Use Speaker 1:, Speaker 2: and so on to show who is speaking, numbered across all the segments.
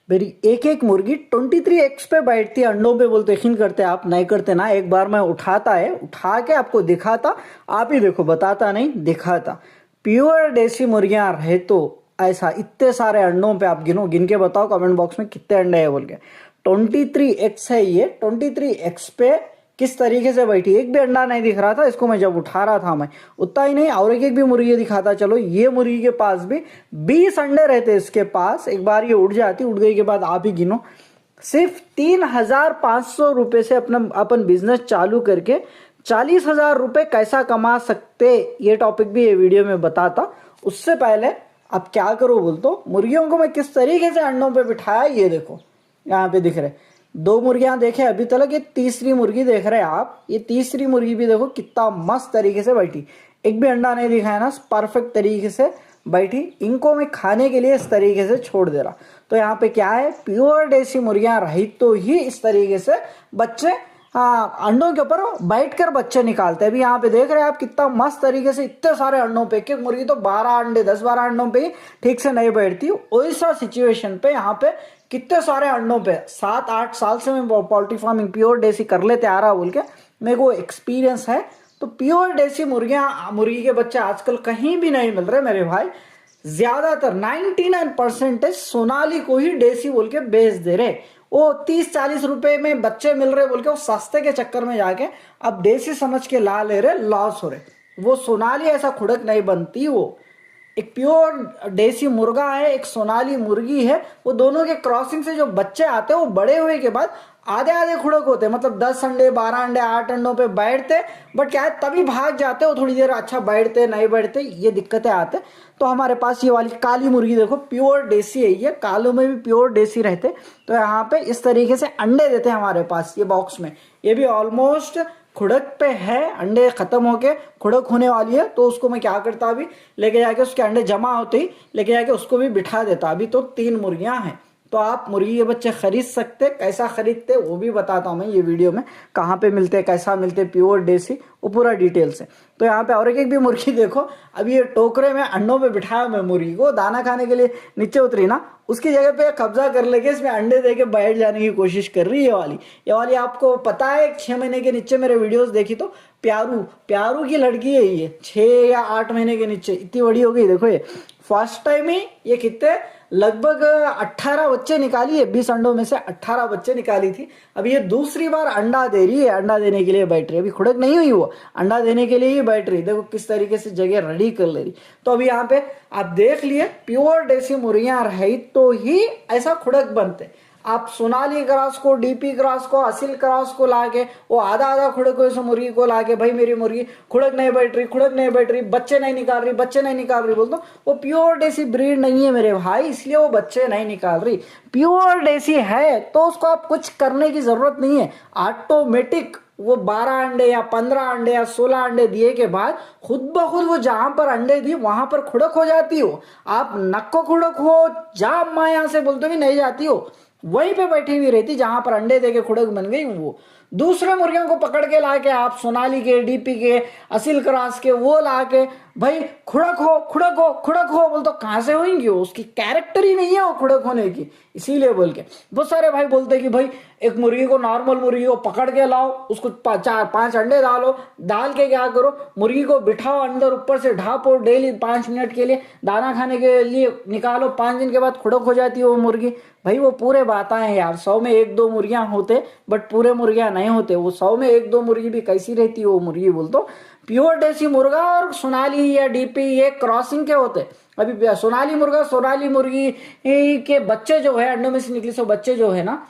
Speaker 1: मेरी एक एक मुर्गी 23x पे बैठती है अंडों पे। बोलते यकीन करते आप, नहीं करते ना। एक बार मैं उठा के आपको दिखाता, आप ही देखो, बताता नहीं, दिखाता। प्योर देसी मुर्गियां रहे तो ऐसा इतने सारे अंडों पे आप गिन के बताओ कमेंट बॉक्स में कितने अंडे है बोल के। 23x है ये। 23x पे किस तरीके से बैठी, एक भी अंडा नहीं दिख रहा था इसको। मैं जब उठा रहा था, मैं उतना ही नहीं और एक भी मुर्गी दिखाता। चलो, ये मुर्गी के पास भी 20 अंडे रहते इसके पास। एक बार ये उड़ जाती, उड़ गई के बाद आप ही गिनो। सिर्फ 3,500 रुपए से अपना अपन बिजनेस चालू करके 40,000 रुपए कैसा कमा सकते, ये टॉपिक भी ये वीडियो में बताता। उससे पहले आप क्या करो बोल तो, मुर्गियों को मैं किस तरीके से अंडों पे बिठाया ये देखो। यहाँ पे दिख रहे 2 मुर्गियां देखे अभी तक, ये तीसरी मुर्गी देख रहे हैं आप। ये तीसरी मुर्गी भी देखो कितना मस्त तरीके से बैठी, एक भी अंडा नहीं दिखाया ना, परफेक्ट तरीके से बैठी। इनको मैं खाने के लिए इस तरीके से छोड़ दे रहा। तो यहाँ पे क्या है, प्योर देसी मुर्गियां रही तो ही इस तरीके से बच्चे अंडों के ऊपर बैठ कर बच्चे निकालते हैं। अभी यहाँ पे देख रहे हैं आप कितना मस्त तरीके से, इतने सारे अंडों पे। एक मुर्गी तो 12 अंडे 10-12 अंडों पे ही ठीक से नहीं बैठती। वैसा सिचुएशन पे यहाँ पे कितने सारे अंडों पे 7-8 साल से मैं पोल्ट्री फार्मिंग प्योर देसी कर लेते आ रहा बोल के मेरे को एक्सपीरियंस है। तो प्योर देसी मुर्गी के बच्चे आजकल कहीं भी नहीं मिल रहे मेरे भाई। ज्यादातर 99% सोनाली को ही देसी बोल के बेच दे रहे। वो 30-40 रुपए में बच्चे मिल रहे बोल के वो सस्ते के चक्कर में जाके अब देसी समझ के ला ले रहे, लॉस हो रहे। वो सोनाली ऐसा खुड़क नहीं बनती। वो एक प्योर देसी मुर्गा है, एक सोनाली मुर्गी है। वो दोनों के क्रॉसिंग से जो बच्चे आते हैं वो बड़े हुए के बाद आधे आधे खुड़क होते हैं। मतलब 10 अंडे 12 अंडे 8 अंडों पे बैठते, बट क्या है तभी भाग जाते हो थोड़ी देर। अच्छा बैठते नहीं बैठते, ये दिक्कतें आते। तो हमारे पास ये वाली काली मुर्गी देखो, प्योर देसी है ये। कालों में भी प्योर देसी रहते। तो यहाँ पे इस तरीके से अंडे देते हैं हमारे पास ये बॉक्स में। ये भी ऑलमोस्ट खुड़क पे है, अंडे खत्म होके खुड़क होने वाली है। तो उसको मैं क्या करता, अभी लेके जाके उसके अंडे जमा होते ही लेके जाके उसको भी बिठा देता। अभी तो 3 मुर्गियां हैं। तो आप मुर्गी के बच्चे खरीद सकते, कैसा खरीदते वो भी बताता हूँ मैं ये वीडियो में। कहाँ पे मिलते, कैसा मिलते प्योर देसी, वो पूरा डिटेल से। तो यहाँ पे और एक भी मुर्गी देखो, अभी ये टोकरे में अंडों पे बिठाया मैं मुर्गी को, दाना खाने के लिए नीचे उतरी ना, उसकी जगह पे कब्जा कर लेके इसमें अंडे दे के बैठ जाने की कोशिश कर रही है। ये वाली आपको पता है 6 महीने के नीचे मेरे वीडियोस देखी तो प्यारू की लड़की है ये। 6 या 8 महीने के नीचे इतनी बड़ी हो गई देखो। ये फर्स्ट टाइम ही ये कितने लगभग 18 बच्चे निकाली है। 20 अंडों में से 18 बच्चे निकाली थी। अब ये दूसरी बार अंडा दे रही है, अंडा देने के लिए बैठ रही है। अभी खुड़क नहीं हुई, वो अंडा देने के लिए ही बैठ रही। देखो किस तरीके से जगह रेडी कर ले रही। तो अभी यहाँ पे आप देख लिए, प्योर देसी मुर्गियां रही तो ही ऐसा खुड़क बनते। आप सोनाली क्रॉस को, डीपी क्रॉस को, असील क्रॉस को लाके वो आधा आधा खुड़क हुए मुर्गी को लाके, भाई मेरी मुर्गी खुड़क नहीं बैठ रही, बच्चे नहीं निकाल रही बोल दो, वो प्योर देसी ब्रीड नहीं है मेरे भाई, इसलिए वो बच्चे नहीं निकाल रही। प्योर देसी है तो उसको आप कुछ करने की जरूरत नहीं है। ऑटोमेटिक वो 12 अंडे या 15 अंडे या 16 अंडे दिए के बाद खुद ब खुद वो जहां पर अंडे दी वहां पर खुड़क हो जाती हो। आप नक्को खुड़क हो, जा अम्मा यहां से बोलते भी नहीं जाती हो, वहीं पे बैठी हुई रहती जहां पर अंडे देके खुड़क बन गई। वो दूसरे मुर्गियों को पकड़ के लाके आप सोनाली के, डीपी के, असील क्रॉस के वो लाके भाई खुड़क हो बोल तो कहां से होंगी वो? उसकी कैरेक्टर ही नहीं है वो खुड़क होने की। इसीलिए बोल के बहुत सारे भाई बोलते कि भाई एक मुर्गी को, नॉर्मल मुर्गी को पकड़ के लाओ, उसको 4-5 अंडे डालो, डाल के क्या करो, मुर्गी को बिठाओ अंदर, ऊपर से ढापो, डेली 5 मिनट के लिए दाना खाने के लिए निकालो, 5 दिन के बाद खुड़क हो जाती है वो मुर्गी। भाई वो पूरे बातें हैं यार। 100 में 1-2 मुर्गियां होते, बट पूरे मुर्गियां नहीं होते। वो 100 में 1-2 मुर्गी भी कैसी रहती है वो मुर्गी बोल तो। प्योर देसी मुर्गा और सोनाली या डीपी ये क्रॉसिंग के होते। अभी सोनाली मुर्गा, सोनाली मुर्गी के बच्चे जो है, अंडों में से निकले सब बच्चे जो है ना,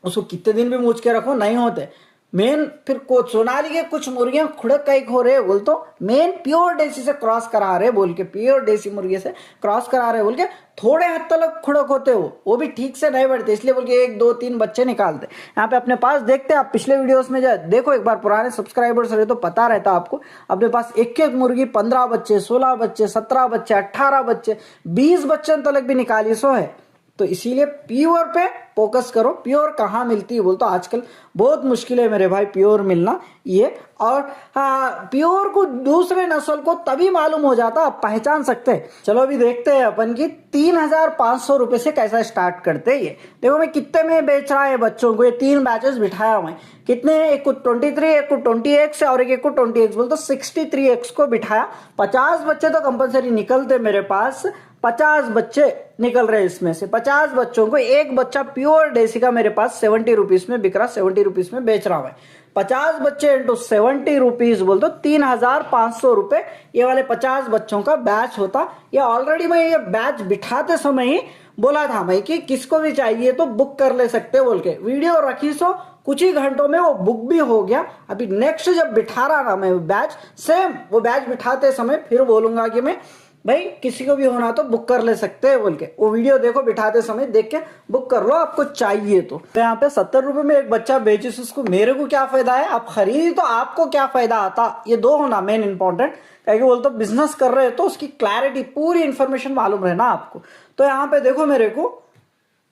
Speaker 1: उसको कितने दिन भी मूछ के रखो नहीं होते। मेन फिर सोनाली के कुछ मुर्गियां खुड़क कई हो रहे बोल तो मेन प्योर देसी से क्रॉस करा रहे बोल के, प्योर देसी मुर्गी से क्रॉस करा रहे बोल के थोड़े हद तक खुड़क होते हो, वो भी ठीक से नहीं बढ़ते, इसलिए बोल के 1-2-3 बच्चे निकालते। यहाँ पे अपने पास देखते हैं आप पिछले वीडियोस में जाए देखो एक बार, पुराने सब्सक्राइबर्स रहे तो पता रहता आपको। अपने पास एक मुर्गी 15 बच्चे, 16 बच्चे, 17 बच्चे, 18 बच्चे, 20 बच्चे तक भी निकाली सो है। तो इसीलिए प्योर पे फोकस करो। प्योर कहाँ मिलती है बोल तो आजकल बहुत मुश्किल है मेरे भाई प्योर मिलना ये। और प्योर को दूसरे नस्ल को तभी मालूम हो जाता, आप पहचान सकते हैं। चलो अभी देखते हैं अपन की 3,500 रुपये से कैसा स्टार्ट करते हैं। ये देखो मैं कितने में बेच रहा है बच्चों को, ये 3 बैचेस बिठाया मैं। कितने, एक को 23, एक को 20x और एक को 20x बोल तो 63x को बिठाया। 50 बच्चे तो कंपलसरी निकलते मेरे पास, 50 बच्चे निकल रहे इसमें से। 50 बच्चों को एक बच्चा प्योर देसी का मेरे पास 70 रुपीज में बिक रहा, 70 रुपीज में बेच रहा हूं। 50 बच्चे इंटू 70 रुपीज बोल तो 3,500 रुपए ये वाले 50 बच्चों का बैच होता। ये ऑलरेडी मैं ये बैच बिठाते समय ही बोला था मैं कि किसको भी चाहिए तो बुक कर ले सकते बोल के। वीडियो रखी सो कुछ ही घंटों में वो बुक भी हो गया। अभी नेक्स्ट जब बिठा रहा ना मैं बैच, सेम वो बैच बिठाते समय फिर बोलूंगा कि मैं भाई किसी को भी होना तो बुक कर ले सकते हैं बोल के। वो वीडियो देखो बिठाते समय, देख के बुक कर लो आपको चाहिए तो। यहाँ पे 70 रुपए में एक बच्चा बेचिस, उसको मेरे को क्या फायदा है, आप खरीदी तो आपको क्या फायदा आता, ये दो होना मेन इंपॉर्टेंट। क्या बोल तो बिजनेस कर रहे हैं तो उसकी क्लैरिटी पूरी इंफॉर्मेशन मालूम रहना आपको। तो यहाँ पे देखो मेरे को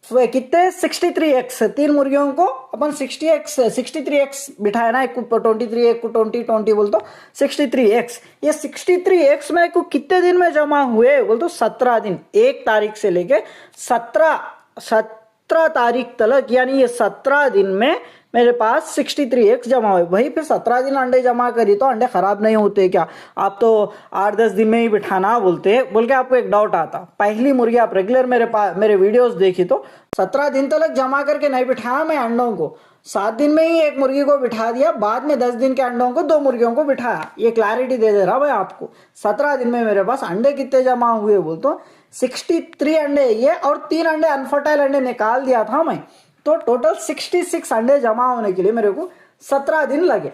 Speaker 1: कितने 63x, 3 मुर्गियों को अपन 63x बिठाया ना, एक को 23, एक को 20 बोल तो 63x। ये 63x में को कितने दिन में जमा हुए बोल तो 17 दिन, 1 तारीख से लेके 17 तारीख तक, यानी ये 17 दिन में मेरे पास 63x जमा हुए। वही फिर 17 दिन अंडे जमा करी तो अंडे खराब नहीं होते क्या, आप तो 8-10 दिन में ही बिठाना बोलते हैं बोल के आपको एक डाउट आता। पहली मुर्गी आप रेगुलर मेरे वीडियोस देखी तो 17 दिन तक जमा करके नहीं बिठाया मैं अंडों को, 7 दिन में ही एक मुर्गी को बिठा दिया, बाद में 10 दिन के अंडों को 2 मुर्गियों को बिठाया। ये क्लैरिटी दे दे रहा मैं आपको। 17 दिन में मेरे पास अंडे कितने जमा हुए बोल तो 63 अंडे ये, और 3 अंडे अनफर्टाइल अंडे निकाल दिया था मैं, तो टोटल 66 अंडे जमा होने के लिए मेरे को 17 दिन लगे।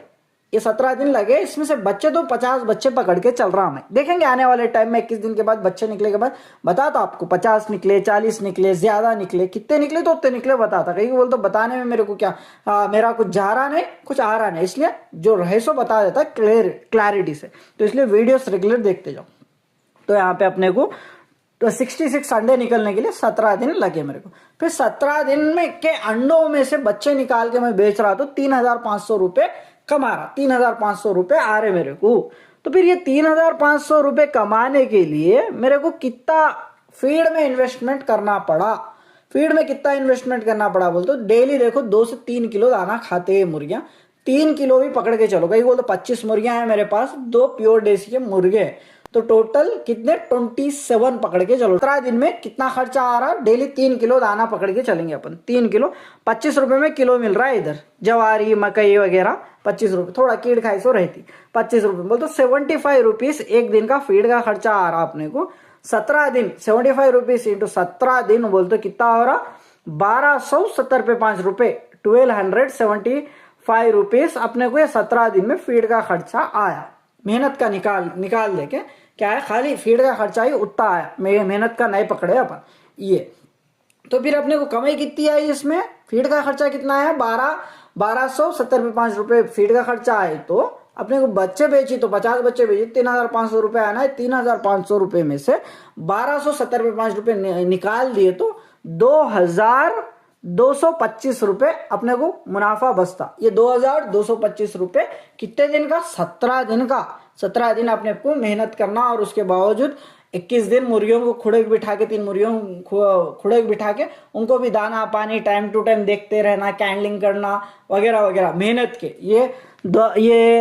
Speaker 1: ये 17 दिन लगे, इसमें से बच्चे तो 50 बच्चे पकड़ के चल रहा मैं। देखेंगे आने वाले टाइम में 21 दिन के बाद बच्चे निकले के बाद बताता आपको, 50 निकले, 40 निकले, ज्यादा निकले, कितने निकले तो उतने निकले बताता। कहीं बोल तो बताने में मेरे को क्या मेरा कुछ जा रहा नहीं, कुछ आ रहा नहीं, इसलिए जो रहे सो बता देता क्लैरिटी से। तो इसलिए वीडियोस रेगुलर देखते जाओ। तो यहाँ पे अपने को तो 66 अंडे निकलने के लिए 17 दिन लगे मेरे को। फिर 17 दिन में के अंडों में से बच्चे निकाल के मैं बेच रहा तो 3,500 रुपए कमा रहा, 3,500 रुपए आ रहे मेरे को। तो फिर ये 3,500 रुपए कमाने के लिए मेरे को कितना फीड में इन्वेस्टमेंट करना पड़ा। फीड में कितना इन्वेस्टमेंट करना पड़ा बोल तो डेली देखो 2 से 3 किलो दाना खाते हैं मुर्गियां, 3 किलो भी पकड़ के चलो। कहीं बोल तो 25 मुर्गियां हैं मेरे पास, 2 प्योर देसी के मुर्गे, तो टोटल कितने 27 पकड़ के चलो। 17 दिन में कितना खर्चा आ रहा, डेली 3 किलो दाना पकड़ के चलेंगे अपन। 3 किलो 25 रुपए में किलो मिल रहा है इधर, जवारी मकई वगैरह 25 रुपए, थोड़ा कीड़ खाई सो रहती 25 रुपए बोल तो 75 रुपीज एक दिन का फीड का खर्चा आ रहा अपने को। 17 दिन 75 रुपीज इंटू 17 दिन बोल तो कितना हो रहा 1270 पे 5 रुपए, 1275 रुपीज अपने को ये 17 दिन में फीड का खर्चा आया। मेहनत का निकाल लेके क्या है, खाली फीड का खर्चा ही उतना आया, मेहनत का नहीं पकड़े अपन ये। तो फिर अपने को कमाई कितनी आई इसमें, फीड का खर्चा कितना आया 1270 पे 5 रुपए फीड का खर्चा आए। तो अपने को बच्चे बेची तो 50 बच्चे बेची 3,500 रुपए आना है। 3,500 रुपए में से 1270 पे 5 रुपए निकाल दिए तो 2,225 रुपए अपने को मुनाफा बचता। ये 2,225 रुपए कितने दिन का, 17 दिन का। 17 दिन अपने को मेहनत करना, और उसके बावजूद 21 दिन मुर्गियों को खुड़क बिठा के, 3 मुर्गियों को खुड़क बिठा के उनको भी दाना पानी टाइम टू टाइम देखते रहना, कैंडलिंग करना वगैरह वगैरह मेहनत के। ये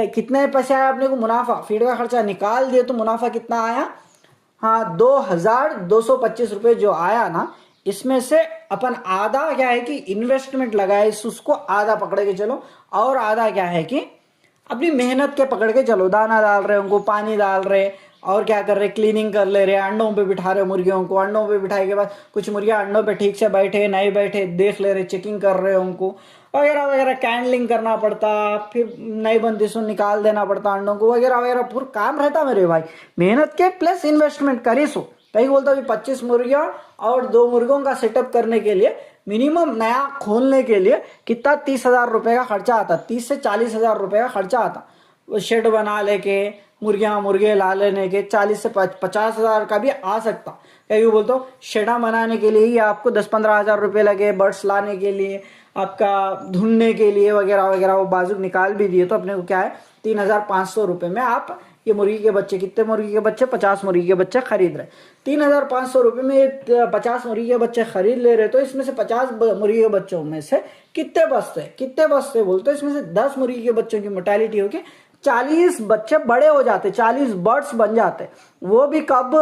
Speaker 1: कितने पैसे आया अपने को मुनाफा, फीड का खर्चा निकाल दिए तो मुनाफा कितना आया, हाँ 2,225 रुपए जो आया ना, इसमें से अपन आधा क्या है कि इन्वेस्टमेंट लगाए, उसको आधा पकड़ के चलो, और आधा क्या है कि अपनी मेहनत के पकड़ के चलो। दाना डाल रहे, उनको पानी डाल रहे, और क्या कर रहे, क्लीनिंग कर ले रहे, अंडों पे बिठा रहे मुर्गियों को। अंडों पे बिठाए के बाद कुछ मुर्गियां अंडों पे ठीक से बैठे नहीं बैठे देख ले रहे, चेकिंग कर रहे उनको वगैरह वगैरह, कैंडलिंग करना पड़ता, फिर नई बंदी से निकाल देना पड़ता अंडों को वगैरह वगैरह, पूरा काम रहता मेरे भाई। मेहनत के प्लस इन्वेस्टमेंट करी सो कहीं बोलता अभी 25 मुर्गियां और 2 मुर्गों का सेटअप करने के लिए मिनिमम नया खोलने के लिए कितना 30,000 रुपए का खर्चा आता, 30 से 40,000 रुपए का खर्चा आता। वो शेड बना लेके मुर्गियां मुर्गे ला लेने के 40 से 50,000 का भी आ सकता। या यूँ बोलते हो शेडा बनाने के लिए ही आपको 10-15 हज़ार रुपये लगे, बर्ड्स लाने के लिए, आपका ढूंढने के लिए वगैरह वगैरह, वो बाजू निकाल भी दिए तो अपने को क्या है 3,500 रुपये में आप ये मुर्गी के बच्चे, कितने मुर्गी के बच्चे, 50 मुर्गी के बच्चे खरीद रहे। 3,500 रुपये में 50 मुर्गी के बच्चे खरीद ले रहे, तो इसमें से 50 मुर्गी के बच्चों में से कितने बचते बोलते, इसमें से 10 मुर्गी के बच्चों की मोर्टेलिटी होगी, 40 बच्चे बड़े हो जाते, 40 बर्ड्स बन जाते। वो भी कब,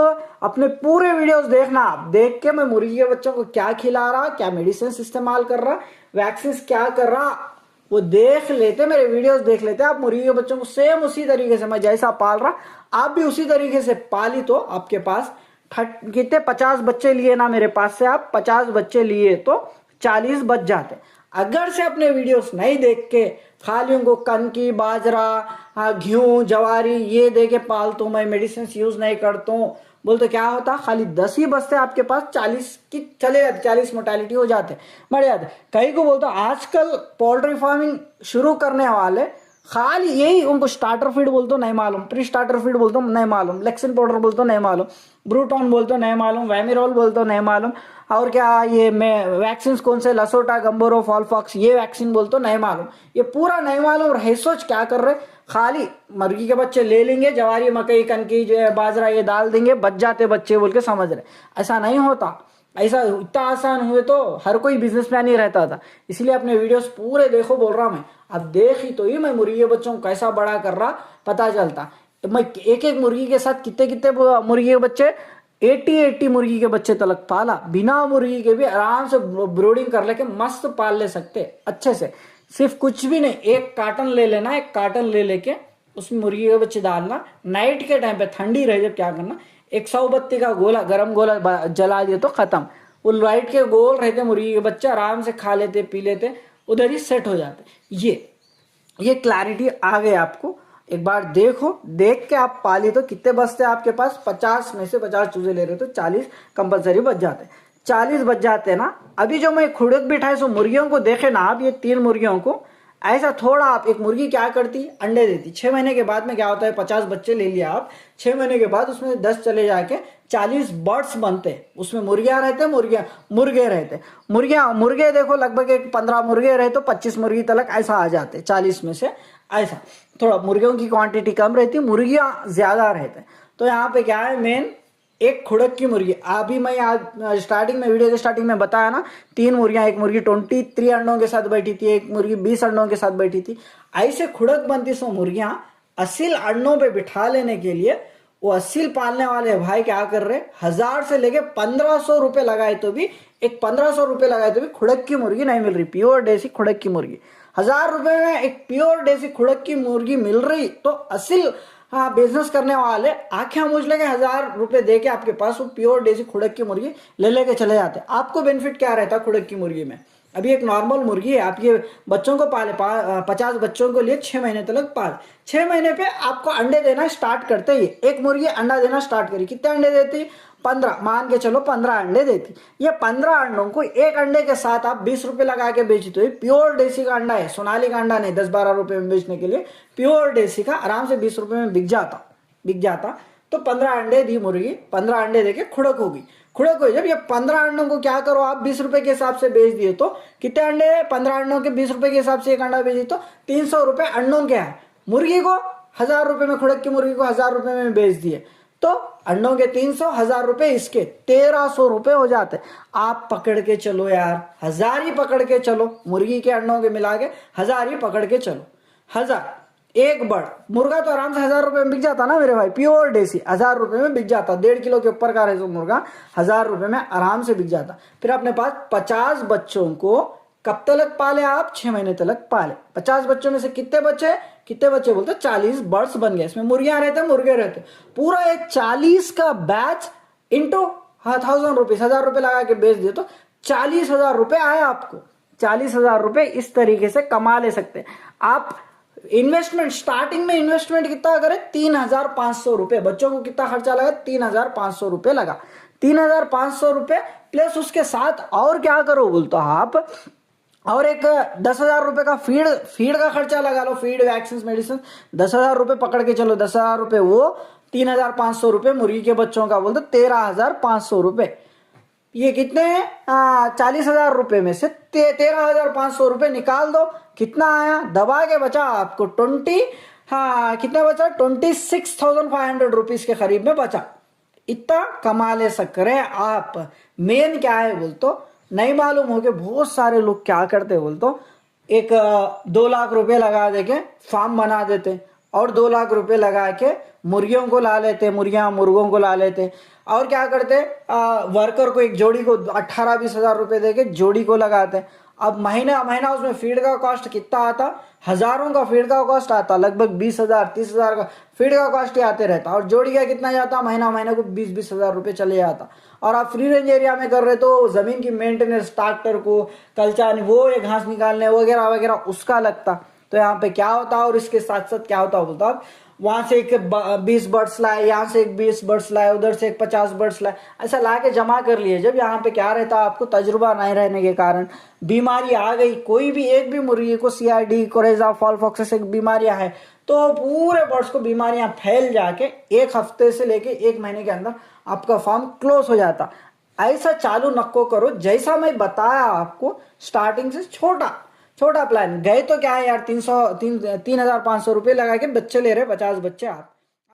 Speaker 1: अपने पूरे वीडियोस देखना आप, देख के मैं मुर्गी के बच्चों को क्या खिला रहा, क्या मेडिसिन इस्तेमाल कर रहा, वैक्सीन क्या कर रहा, वो देख लेते, मेरे वीडियोस देख लेते आप। मुर्गी के बच्चों को सेम उसी तरीके से मैं जैसा पाल रहा आप भी उसी तरीके से पाली, तो आपके पास कितने 50 बच्चे लिए ना मेरे पास से, आप 50 बच्चे लिए तो 40 बच जाते। अगर से अपने वीडियोस नहीं देख के खाली उनको कनकी, बाजरा, गेहूं, जवारी ये दे के पालता हूँ मैं, मेडिसिन यूज नहीं करता हूँ बोलते, क्या होता, खाली 10 ही बचते आपके पास, 40 की चले जाते, 40 मोर्टेलिटी हो जाते, बढ़ जाते। कहीं को बोलता आजकल पोल्ट्री फार्मिंग शुरू करने वाले खाली यही, उनको स्टार्टर फीड बोलते हो नहीं मालूम, प्री स्टार्टर फीड बोलते हो नहीं मालूम, लेक्सिन पाउडर बोलते हो नहीं मालूम, ब्रूटॉन बोलते हो नहीं मालूम, वैमिरोल बोलते हो नहीं मालूम, और क्या ये मैं वैक्सीन कौन से लसोटा, गंबोरो, फॉलफॉक्स ये वैक्सीन बोलते हो नहीं मालूम, ये पूरा नहीं मालूम रहे सोच क्या कर रहे, खाली मुर्गी के बच्चे ले लेंगे, जवारी, मकई, कनकी, बाजरा ये डाल देंगे, बच जाते बच्चे बोल के समझ रहे। ऐसा नहीं होता, ऐसा इतना आसान हुए तो हर कोई बिजनेसमैन ही रहता था। इसलिए अपने वीडियोस पूरे देखो बोल रहा मैं, अब देख ही तो ही मैं मुर्गी के बच्चों को कैसा बड़ा कर रहा पता चलता। मैं एक एक मुर्गी के साथ कितने कितने मुर्गी के बच्चे, 80 मुर्गी के बच्चे तलक पाला, बिना मुर्गी के भी आराम से ब्रीडिंग कर लेके मस्त पाल ले सकते अच्छे से। सिर्फ कुछ भी नहीं, एक कार्टन ले लेना, एक कार्टन ले लेके उसमें मुर्गी के बच्चे डालना, नाइट के टाइम पे ठंडी रहे जब क्या करना, एक 100 बत्ती का गोला, गरम गोला जला दिए तो खत्म, वो लाइट के गोल रहते, मुर्गी के बच्चे आराम से खा लेते, पी लेते, उधर ही सेट हो जाते। ये क्लैरिटी आ गई आपको, एक बार देखो, देख के आप पाली तो कितने बचते आपके पास, 50 में से 50 चूजे ले रहे तो 40 कंपलसरी बच जाते, 40 बच जाते ना। अभी जो मैं खुड़क बिठाए सो मुर्गियों को देखे ना आप, ये 3 मुर्गियों को ऐसा थोड़ा आप, एक मुर्गी क्या करती, अंडे देती, 6 महीने के बाद में क्या होता है, 50 बच्चे ले लिया आप, 6 महीने के बाद उसमें 10 चले जाके 40 बर्ड्स बनते, उसमें मुर्गियां रहते, मुर्गे रहते, मुर्गे देखो लगभग एक 15 मुर्गे रहे तो 25 मुर्गी तक ऐसा आ जाते 40 में से। ऐसा थोड़ा मुर्गियों की क्वांटिटी कम रहती, मुर्गियां ज्यादा रहते। तो यहाँ पे क्या है, मेन एक खुड़क की मुर्गी, अभी मैं आज स्टार्टिंग में, वीडियो के स्टार्टिंग में बताया ना, 3 मुर्गियां, एक मुर्गी 23 अंडों के साथ बैठी थी, एक मुर्गी 20 अंडों के साथ बैठी थी, ऐसे खुड़क बनती सो मुर्गियां असील अंडों पे बिठा लेने के लिए वो असील पालने वाले भाई क्या कर रहे, 1000 से लेके 1500 रुपए लगाए तो भी, एक 1500 रुपए लगाए तो भी खुड़क की मुर्गी नहीं मिल रही, प्योर देसी खुड़क की मुर्गी। 1000 रुपए में एक प्योर देसी खुड़क की मुर्गी मिल रही तो असील, हाँ, बिजनेस करने वाले आंखें मूझ लेके 1000 रुपए दे के आपके पास वो प्योर देसी खुड़क की मुर्गी ले लेके चले जाते। आपको बेनिफिट क्या रहता खुड़क की मुर्गी में, अभी एक नॉर्मल मुर्गी है, आप ये बच्चों को पाले, 50 बच्चों को लिए 6 महीने तक पाल, 6 महीने पे आपको अंडे देना स्टार्ट करते ही, एक मुर्गी अंडा देना स्टार्ट करी, कितने अंडे देती, 15, मान के चलो 15 अंडे देती। ये 15 अंडों को एक अंडे के साथ आप 20 रुपए लगा के बेचते हो, प्योर देसी का अंडा है, सोनाली का अंडा नहीं 10-12 रुपए में बेचने के लिए, प्योर देसी का आराम से 20 रुपए में बिक जाता। तो 15 अंडे दी मुर्गी, 15 अंडे देके खुड़क होगी, खुड़क हुई। जब ये 15 अंडों को क्या करो आप 20 रुपए के हिसाब से बेच दिए तो कितने अंडे, 15 अंडों के 20 रुपए के हिसाब से एक अंडा बेच दिए तो 300 रुपए अंडों के है। मुर्गी को 1000 रुपए में, खुड़क की मुर्गी को 1000 रुपए में बेच दिए तो अंडों के 300, 1000 रुपए इसके 1300 रुपए हो जाते। आप पकड़ के चलो यार, 1000 ही पकड़ के चलो, मुर्गी के अंडों के मिला के 1000 ही पकड़ के चलो, 1000 एक बड़ मुर्गा तो आराम से 1000 रुपए में बिक जाता ना मेरे भाई, प्योर देसी 1000 रुपए में बिक जाता, 1.5 किलो के ऊपर का रहे तो मुर्गा 1000 रुपए में आराम से बिक जाता। फिर अपने पास 50 बच्चों को कब तक पाले आप, 6 महीने तक पाले। 50 बच्चों में से कितने बच्चे बोलते, 40 बर्ड्स बन गए, इसमें मुर्गियां रहते, मुर्गे रहते, पूरा एक 40 का बैच इंटू 1000 रुपीज, 1000 रुपए लगा के बेच दिए तो 40,000 रुपए आए आपको। 40,000 रुपए इस तरीके से कमा ले सकते आप। इन्वेस्टमेंट, स्टार्टिंग में इन्वेस्टमेंट कितना करें, 3,500 रुपए, बच्चों को कितना खर्चा लगा, 3,500 रुपए लगा, 3,500 रुपए प्लस उसके साथ और क्या करो बोलते आप, और एक 10,000 रुपए का फीड का खर्चा लगा लो, फीड, वैक्सीन, मेडिसिन, 10,000 रुपए पकड़ के चलो, 10,000 रुपए वो ₹3,500 मुर्गी के बच्चों का बोलते ₹13,500। ये कितने हैं? 40,000 में से ₹13,500 निकाल दो, कितना आया? दबा के बचा आपको 20, हाँ कितना बचा? ₹26,500 के करीब में बचा। इतना कमा ले सक रहे आप। मेन क्या है बोलतो, नहीं मालूम हो कि बहुत सारे लोग क्या करते बोलतो, एक 2 लाख रुपए लगा दे के फार्म बना देते और 2 लाख रुपए लगा के मुर्गियों को ला लेते, मुर्गों को ला लेते और क्या करते, वर्कर को एक जोड़ी को 18-20 हजार रुपए दे के जोड़ी को लगाते। अब महीना महीना उसमें फीड का कॉस्ट कितना आता? हजारों का फीड का कॉस्ट आता, लगभग 20,000 30,000 का फीड का कॉस्ट ही आते रहता और जोड़ी का कितना जाता? महीना को 20-20 हजार रुपए चले जाता। और आप फ्री रेंज एरिया में कर रहे तो जमीन की मेंटेनेंस, ट्रैक्टर को कलचानी, वो ये घास निकालने वगैरह वगैरह उसका लगता। तो यहाँ पे क्या होता और इसके साथ साथ क्या होता बोलता आप, वहां से एक 20 बर्ड्स लाए, यहाँ से एक 20 बर्ड्स लाए, उधर से एक 50 बर्ड्स लाए, ऐसा ला के जमा कर लिए। जब यहाँ पे क्या रहता, आपको तजुर्बा नहीं रहने के कारण बीमारी आ गई, कोई भी एक भी मुर्गी को CRD, कोरेजा, फॉलफॉक्स एक बीमारियां है तो पूरे बर्ड्स को बीमारियां फैल जाके 1 हफ्ते से लेके 1 महीने के अंदर आपका फार्म क्लोज हो जाता। ऐसा चालू नको करो, जैसा मैं बताया आपको स्टार्टिंग से छोटा प्लान। गए तो क्या है यार, 3,500 रुपये लगा के बच्चे ले रहे 50 बच्चे आप।